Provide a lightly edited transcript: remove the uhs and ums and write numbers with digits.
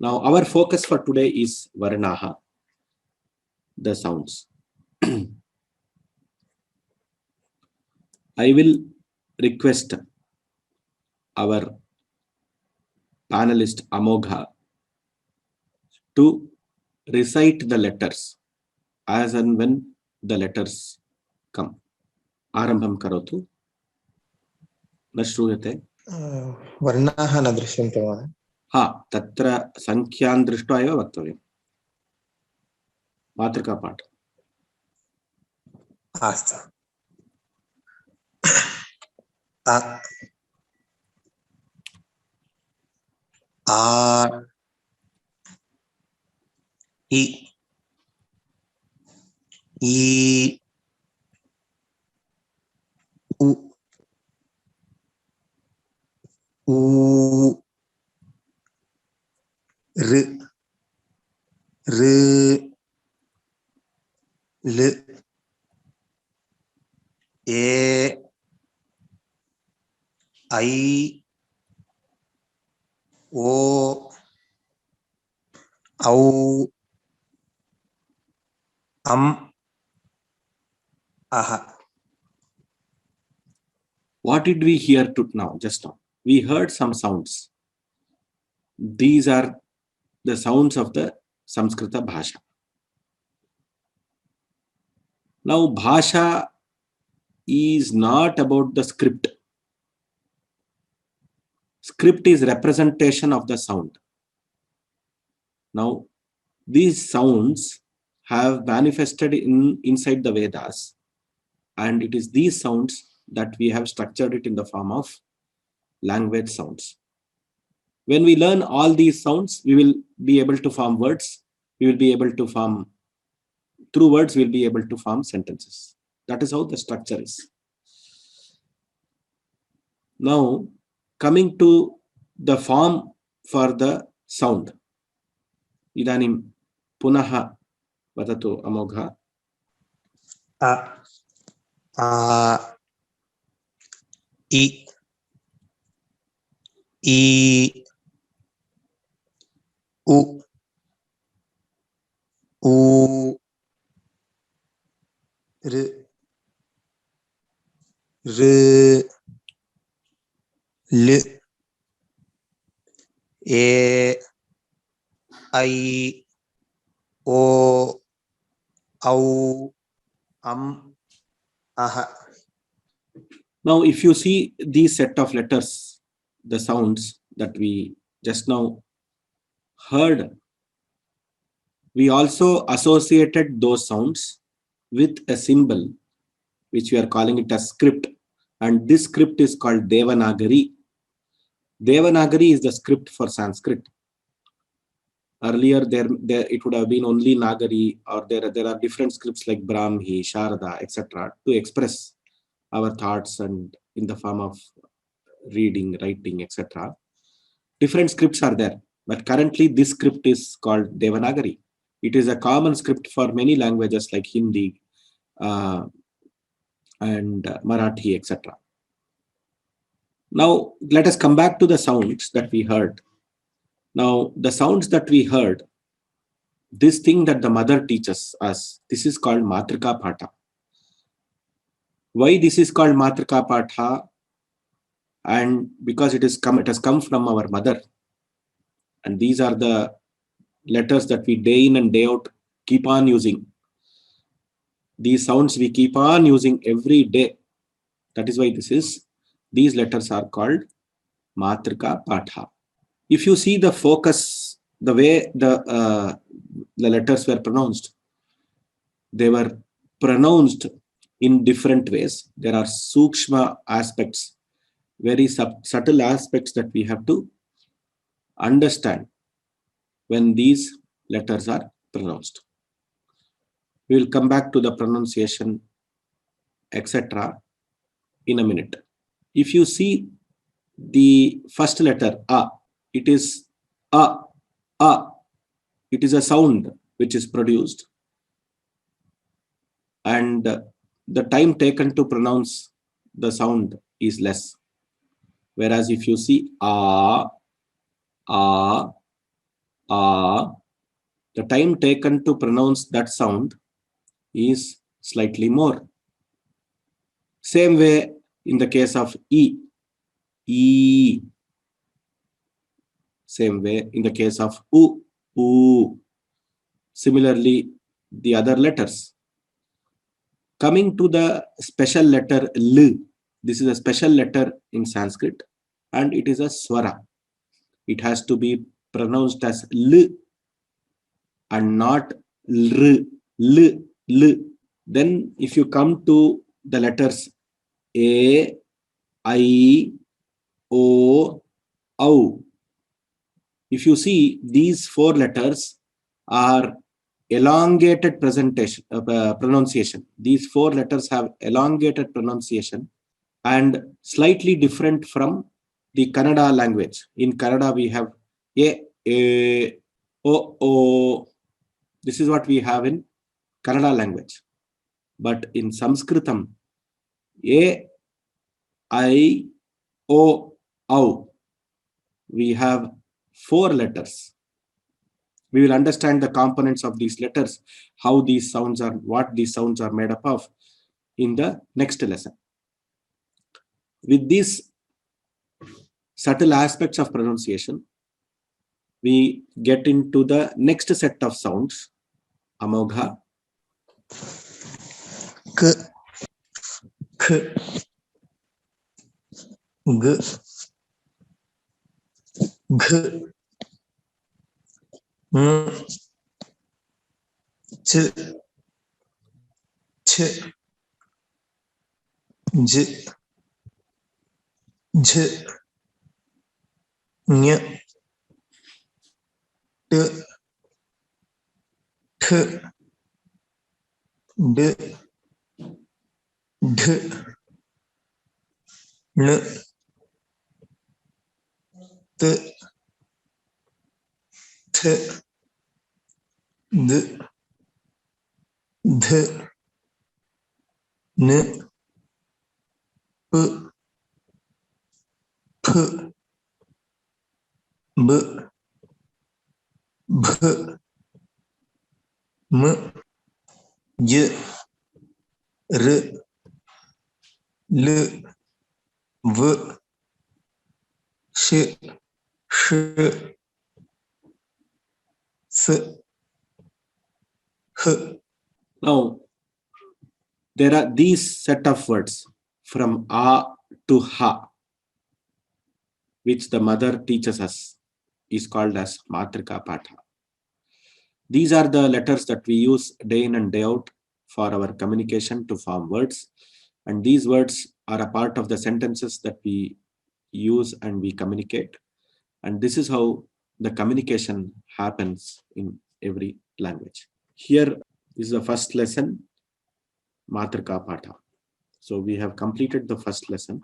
Now our focus for today is Varnaha, the sounds. I will request our panelist Amogha to recite the letters as and when the letters come. Arambham karotu. न श्रूयते. वर्णाः न दृश्यन्ते वा? हा, तत्र संख्यान् दृष्ट्वा एव वक्तव्यम्. मातृकापाठ. अस्तु. अ आ इ ई उ ऊ ऋ ऋ ल ए ऐ ओ औ अम् अह. What did we hear now? Just now we heard some sounds. These are the sounds of the Samskrita Bhasha. Now Bhasha is not about the script. Script is representation of the sound. Now these sounds have manifested inside the Vedas, and it is these sounds that we have structured it in the form of language sounds. When we learn all these sounds, we will be able to form words. We will be able to form, through words, we will be able to form sentences. That is how the structure is. Now, coming to the form for the sound. Idanim punaha vadatu Amogha. A I U U R R L E I O Au Am Aha. Now, if you see these set of letters, the sounds that we just now heard, we also associated those sounds with a symbol, which we are calling it as script. And this script is called Devanagari. Devanagari is the script for Sanskrit. Earlier, it would have been only Nagari, or there are different scripts like Brahmi, Sharada, etc. to express our thoughts and in the form of reading, writing, etc. Different scripts are there, but currently this script is called Devanagari. It is a common script for many languages like Hindi and Marathi, etc. Now, let us come back to the sounds that we heard. Now, the sounds that we heard, this thing that the mother teaches us, this is called Matrika Patha. Why this is called Matrika Patha? And because it has come from our mother. And these are the letters that we day in and day out keep on using. These sounds we keep on using every day. That is why these letters are called Matrika Patha. If you see the focus, the way the letters were pronounced, they were pronounced in different ways. There are sukshma aspects, very subtle aspects that we have to understand when these letters are pronounced. We will come back to the pronunciation, etc. in a minute. If you see the first letter A, it is A. It is a sound which is produced, and the time taken to pronounce the sound is less. Whereas if you see A, the time taken to pronounce that sound is slightly more. Same way in the case of E. E. Same way in the case of U. U. Similarly, the other letters. Coming to the special letter L. This is a special letter in Sanskrit and it is a swara. It has to be pronounced as L and not R. L. L. Then if you come to the letters A, I, O, Au. If you see, these four letters are elongated pronunciation. These four letters have elongated pronunciation and slightly different from the Kannada language. In Kannada, we have A, O. This is what we have in Kannada language. But in Sanskritam, A, I, O, Au. We have four letters. We will understand the components of these letters, how these sounds are, what these sounds are made up of in the next lesson. With these subtle aspects of pronunciation, we get into the next set of sounds, Amogha. K, K, G, G, M, Ch, Ch, J, J, Ny, T, T, D, D, N, T, T, D, D, N, P, P, B, B, M, J, R, L, V, Sh, Sh, S, H. Now, there are these set of words from A to Ha, which the mother teaches us, is called as Matrika Patha. These are the letters that we use day in and day out for our communication to form words. And these words are a part of the sentences that we use and we communicate. And this is how the communication happens in every language. Here is the first lesson, Matrika Patha. So we have completed the first lesson.